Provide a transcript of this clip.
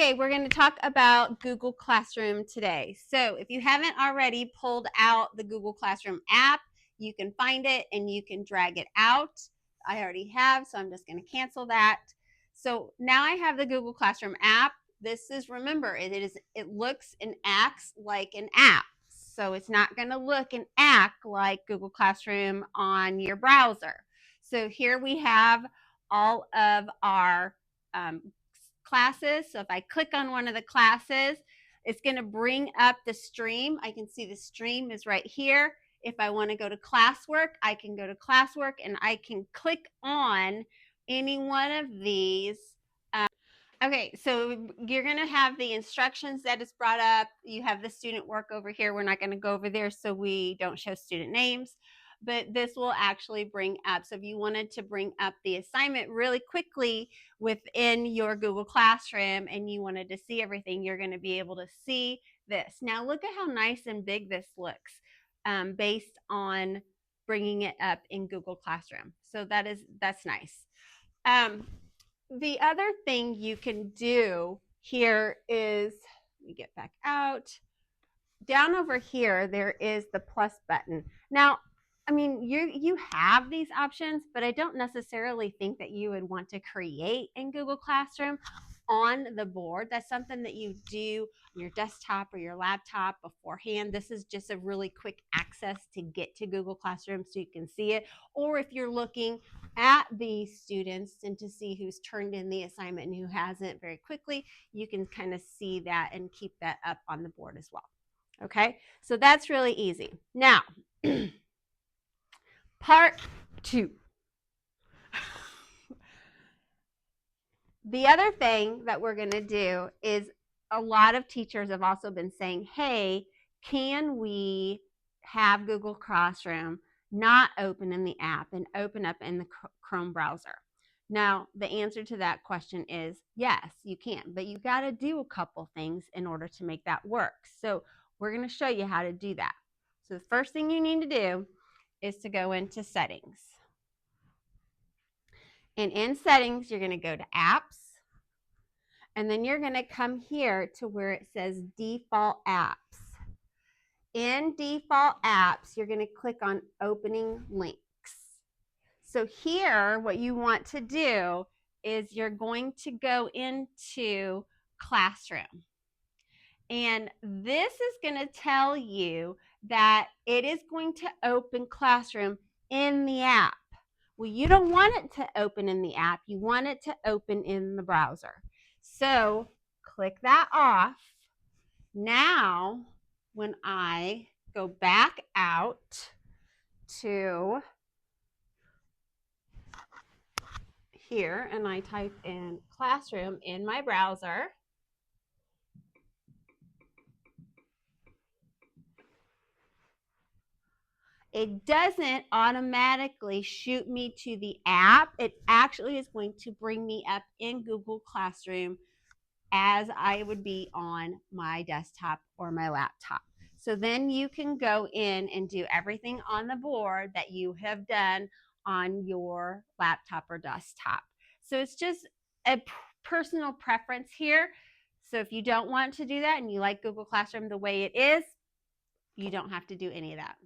Okay, we're going to talk about Google Classroom today. So if you haven't already pulled out the Google Classroom app, you can find it and you can drag it out. I already have, so I'm just going to cancel that. So now I have the Google Classroom app. This is, remember, it looks and acts like an app. So it's not going to look and act like Google Classroom on your browser. So here we have all of our classes. So if I click on one of the classes, it's going to bring up the stream. I can see the stream is right here. If I want to go to classwork, I can go to classwork and I can click on any one of these. Okay, so you're going to have the instructions that is brought up. You have the student work over here. We're not going to go over there so we don't show student names, but this will actually bring up. So if you wanted to bring up the assignment really quickly within your Google Classroom and you wanted to see everything, you're going to be able to see this. Now look at how nice and big this looks based on bringing it up in Google Classroom. So that's nice. The other thing you can do here is, let me get back out. Down over here, there is the plus button. Now, I mean, you have these options, but I don't necessarily think that you would want to create in Google Classroom on the board. That's something that you do on your desktop or your laptop beforehand. This is just a really quick access to get to Google Classroom so you can see it. Or if you're looking at the students and to see who's turned in the assignment and who hasn't very quickly, you can kind of see that and keep that up on the board as well. Okay, so that's really easy. Now, part 2. The other thing that we're going to do is a lot of teachers have also been saying, hey, can we have Google Classroom not open in the app and open up in the Chrome browser? Now, the answer to that question is yes, you can, but you got to do a couple things in order to make that work. So we're going to show you how to do that. So the first thing you need to do is to go into settings. And in settings, you're going to go to apps. And then you're going to come here to where it says default apps. In default apps, you're going to click on opening links. So here, what you want to do is you're going to go into Classroom. And this is going to tell you that it is going to open Classroom in the app. Well, you don't want it to open in the app. You want it to open in the browser. So click that off. Now, when I go back out to here and I type in Classroom in my browser, it doesn't automatically shoot me to the app. It actually is going to bring me up in Google Classroom as I would be on my desktop or my laptop. So then you can go in and do everything on the board that you have done on your laptop or desktop. So it's just a personal preference here. So if you don't want to do that and you like Google Classroom the way it is, you don't have to do any of that.